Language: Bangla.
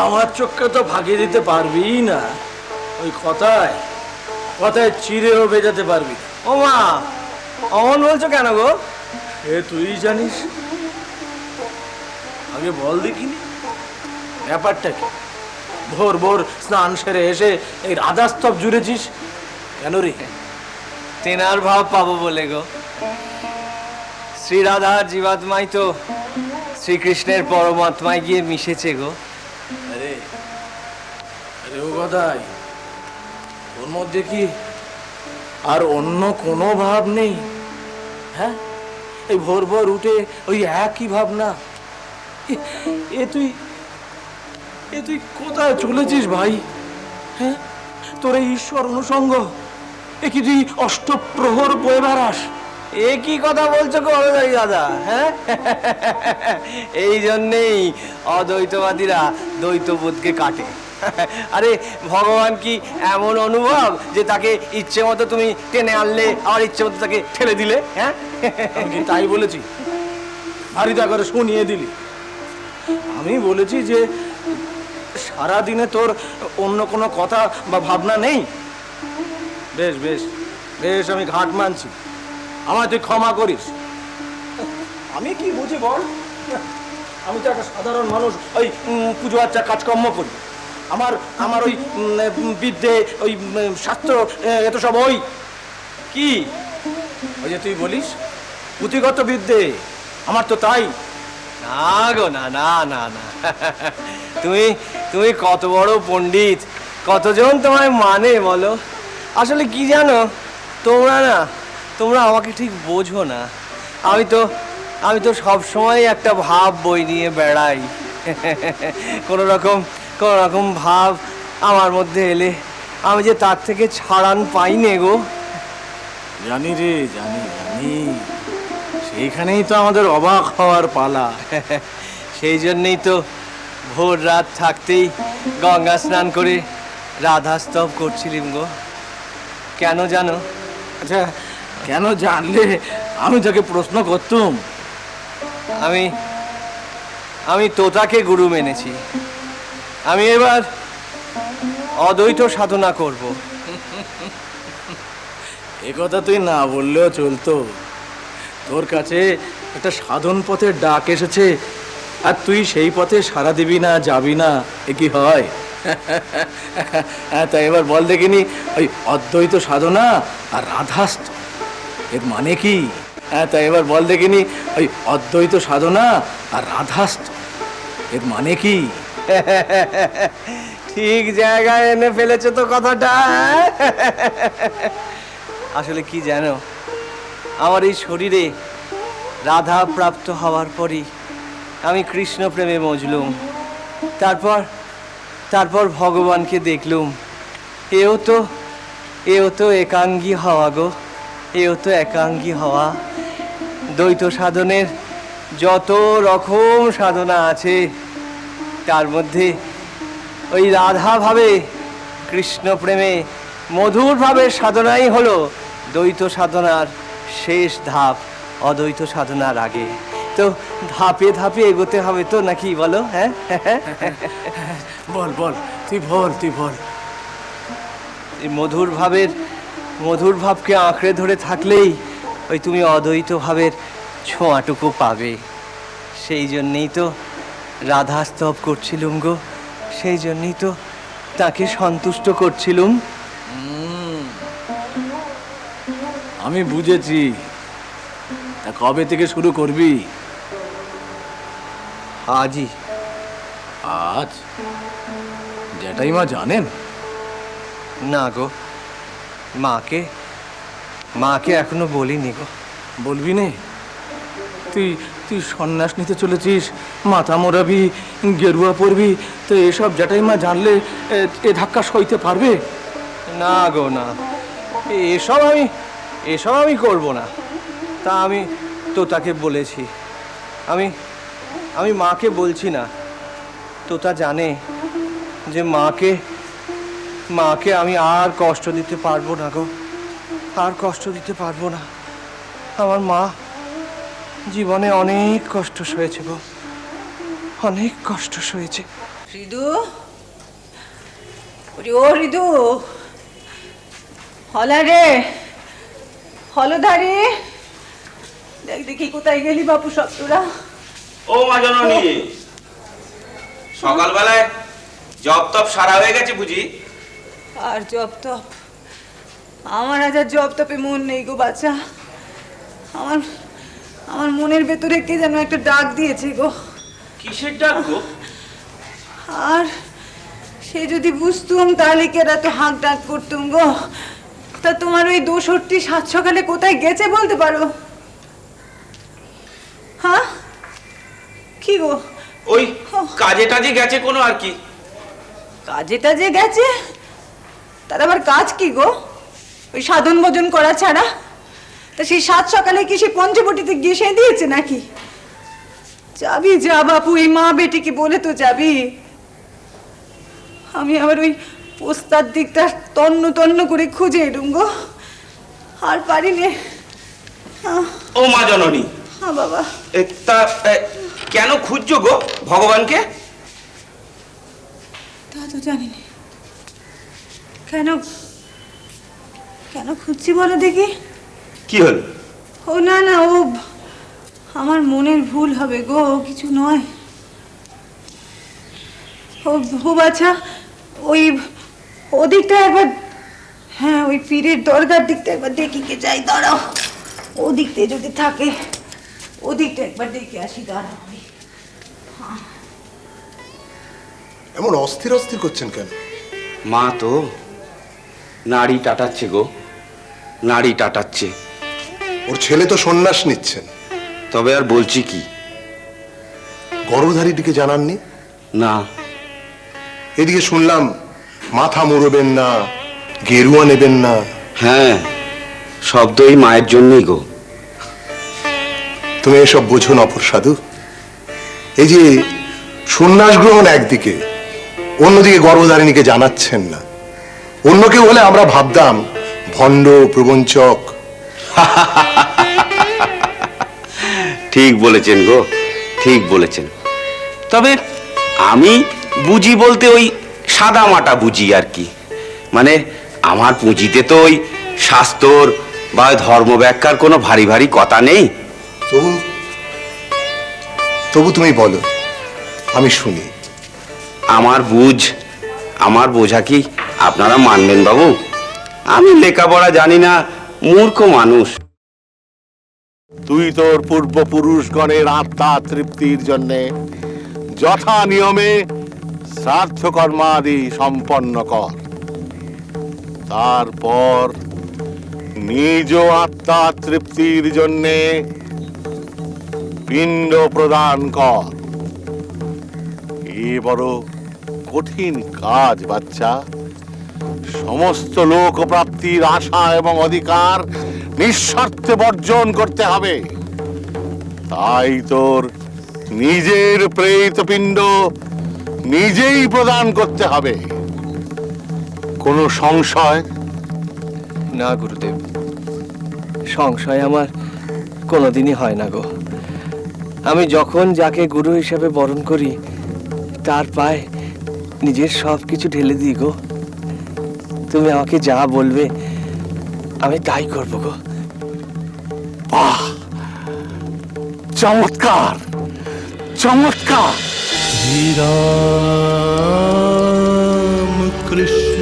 আমার চোখকে তো ফাঁকি দিতে পারবি না, ওই কথায় কথায় চিরেও বেজাতে পারবি না। ও মা, অমন বলছো কেন গো? এ তুই জানিস, আগে বল দেখিনি ব্যাপারটা কি? ভোর ভোর স্নান সেরে এসে এই রাধাস্তব জুড়েছিস কেন রে? তেনার ভাব পাবো বলে গো। শ্রী রাধার জীবাত্মাই তো শ্রীকৃষ্ণের পরমাত্মায় গিয়ে মিশেছে গো। আরে আরে ও কথাই, ওর মধ্যে কি আর অন্য কোনো ভাব নেই? হ্যাঁ, এই ভোর ভোর উঠে ওই একই ভাবনা। এ তুই এ তুই কোথায় চলেছিস ভাই? হ্যাঁ, তোর এই ঈশ্বর অনুসঙ্গ, এ কি তুই অষ্টপ্রহর বয়ে বেড়াস? এ কি কথা বলছো গো হলদারি দাদা? হ্যাঁ, এই জন্যেই অদ্বৈতবাদীরা দ্বৈতবোধকে কাটে। আরে ভগবান কি এমন অনুভব যে তাকে ইচ্ছে মতো তুমি টেনে আনলে আর ইচ্ছে মতো তাকে ঠেলে দিলে? হ্যাঁ, আমি কি তাই বলেছি? ভারিদা করে শুনিয়ে দিলি। আমি বলেছি যে সারাদিনে তোর অন্য কোনো কথা বা ভাবনা নেই। বেশ বেশ বেশ, আমি ঘাট মানছি, আমায় তুই ক্ষমা করিস। আমি কি বুঝি বল? আমি তো একটা সাধারণ মানুষ, ওই পুজো আচ্ছা কাজকর্ম করি। আমার আমার ওই বিদ্যে, ওই শাস্ত্র, এত সব ওই কি ওই যে তুই বলিস পুঁথিগত বিদ্যে, আমার তো তাই। না গো, না না না না, তুমি তুমি কত বড় পণ্ডিত, কতজন তোমায় মানে বলো। আসলে কি জানো, তোমরা আমাকে ঠিক বোঝো না। আমি তো সব সময় একটা ভাব বই নিয়ে বেড়াই। কোনো রকম ভাব আমার মধ্যে এলে আমি যে তার থেকে ছাড়ান পাই নে গো। জানি রে, জানি জানি, সেইখানেই তো আমাদের অবাক হওয়ার পালা। সেই জন্যেই তো ভোর রাত থাকতেই গঙ্গা স্নান করে রাধা স্তব করছিলাম গো। কেন জানো? আচ্ছা, কেন জানলে আমি তোকে প্রশ্ন করতুম। আমি তোতাকে গুরু মেনেছি। আমি এবার অদ্বৈত সাধনা করব। এ কথা তুই না বললেও চলতো। তোর কাছে একটা সাধন পথের ডাক এসেছে, আর তুই সেই পথে সাড়া দিবি না, যাবি না, এ কি হয়? তাই এবার বল দেখিনি, ওই অদ্বৈত সাধনা আর রাধাস্ত এর মানে কি? তাই এবার বল দেখিনি, ওই অদ্বৈত সাধনা আর রাধাস্ত এর মানে কি? ঠিক জায়গায় এনে ফেলেছে তো কথাটা। আসলে কি জানো, আমার এই শরীরে রাধা প্রাপ্ত হওয়ার পরই আমি কৃষ্ণ প্রেমে মজলুম। তারপর ভগবানকে দেখলুম। এও তো একাঙ্গী হওয়া গো, এও তো একাঙ্গী হওয়া। দ্বৈত সাধনের যত রকম সাধনা আছে তার মধ্যে ওই রাধা ভাবে কৃষ্ণ প্রেমে মধুর ভাবে সাধনাই হলো দ্বৈত সাধনার শেষ ধাপ, অদ্বৈত সাধনার আগে। তো ধাপে ধাপে এগোতে হবে তো, নাকি বলো? হ্যাঁ, বল বল, তুই বল। এই মধুর ভাবকে আঁকড়ে ধরে থাকলেই ওই তুমি অদ্বৈত ভাবের ছোঁয়াটুকু পাবে। সেই জন্যেই তো রাধা স্তব করছিলুম গো, সেই জন্যই তো তাকে সন্তুষ্ট করছিলুম। আমি বুঝেছি। তা কবে থেকে শুরু করবি? আজই। আজ? যেটাই মা জানেন? না গো, মাকে এখনো বলিনি গো। বলবি নে? তুই তুই সন্ন্যাস নিতে চলেছিস, মাথা মোড়াবি, গেরুয়া পরবি, তো এসব যেটাই মা জানলে এ ধাক্কা সইতে পারবে? না গো, না, এসব আমি করব না। তা আমি তো তাকে বলেছি। আমি মাকে বলছি না। তোতা জানে যে মাকে আমি আর কষ্ট দিতে পারবো না গো, আর কষ্ট দিতে পারবো না। আমার মা জীবনে অনেক কষ্ট সয়েছে গো, অনেক কষ্ট সয়েছে। হৃদু, ওরে ও হৃদু, হলা রে, হলধারে, দেখ দেখি কোথায় গেলি বাপু সব তোরা? ও মা জননী, সকালবেলায় জব তপ সারা হয়ে গেছে বুঝি? আর জব তপ, আমার আজ আর জব তপে মন নেই গো বাচ্চা। আমার আমার মনের ভেতরে কে যেন একটা ডাক দিয়েছে গো। কিসের ডাক গো? আর সে যদি বুঝতুম তাহলে কি এরা তো হাঁক ডাক করতুম গো। তা তোমার ওই দোসরটি সাত সকালে কোথায় গেছে বলতে পারো? হ্যাঁ, কি গো? ওই কাজে টাজে গেছে কোনো আর কি। কাজে টাজে গেছে? তার আবার কাজ কি গো? ওই সাধন ভোজন করা ছাড়া? তা সেই সাত সকালে কি সে পঞ্চবটিতে গিয়ে সে দিয়েছে নাকি? যাবি যা বাপু, এই মা বেটিকে বলে তো যাবি। আমি আবার ওই পোস্তার দিকটা তন্ন তন্ন করে খুঁজে এলুম গো, আর পারি নে। ও মা জননী, হ্যাঁ বাবা। তা কেন খুঁজছো গো ভগবানকে? তা তো জানি না। কেন কেন খুঁজছি বলো দেখি? কি হলো? ও না না, ও আমার মনের ভুল হবে গো, কিছু নয়। ও বাছা, ওই ওদিকটা একবার, হ্যাঁ ওই পীরের দরগার দিকটা একবার দেখি কে যাই, দাঁড়াও। ওদিকতে যদি থাকে ওদিকটা একবার দেখে আসি, দাঁড়াও। এমন অস্থির অস্থির করছেন কেন? মা তো নাড়ি টাটাচ্ছে গো, নাড়ি টাটাচ্ছে। ওর ছেলে তো সন্ন্যাস নিচ্ছেন। তবে আর বলছি কি? গর্ভধারীটিকে জানাননি? না। এদিকে শুনলাম মাথা মুড়বেন না, গেরুয়া নেবেন না। হ্যাঁ, শব্দ এই মায়ের জন্যই গো। তুমি এসব বোঝো না অপর সাধু। এই যে সন্ন্যাস গ্রহণ একদিকে, অন্যদিকে গর্ভধারিণীকে জানাচ্ছেন না। অন্য কেউ হলে আমরা ভাবতাম ভণ্ড প্রবঞ্চক। ঠিক বলেছেন গো, ঠিক বলেছেন। তবে আমি বুঝি বলতে ওই সাদা মাটা বুঝি আর কি। মানে আমার পুঁজিতে তো ওই শাস্ত্র বা ধর্ম ব্যাখ্যার কোনো ভারী ভারী কথা নেই। তবু তবু তুমি বলো, আমি শুনি। আমার বোঝা কি আপনারা মানবেন বাবু? আমি লেখাপড়া জানি না, মূর্খ মানুষ। তুই তোর পূর্বপুরুষগণের আত্মা তৃপ্তির জন্য যথা নিয়মে শ্রাদ্ধ কর্মাদি সম্পন্ন কর। তারপর নিজ আত্মা তৃপ্তির জন্য পিণ্ড প্রদান কর। এ বড় কঠিন কাজ বাচ্চা। সমস্ত লোক প্রাপ্তির আশা এবং অধিকার নিঃস্বার্থে বর্জন করতে হবে। তাই তোর নিজের প্রেত পিণ্ড নিজেই প্রদান করতে হবে। কোনো সংশয়? না গুরুদেব, সংশয় আমার কোনোদিনই হয় না গো। আমি যখন যাকে গুরু হিসেবে বরণ করি তার পায়ে নিজের সব কিছু ঢেলে দিই গো। তুমি আমাকে যা বলবে আমি তাই করব গো। বাহ, চমৎকার চমৎকার। श्री राम कृष्ण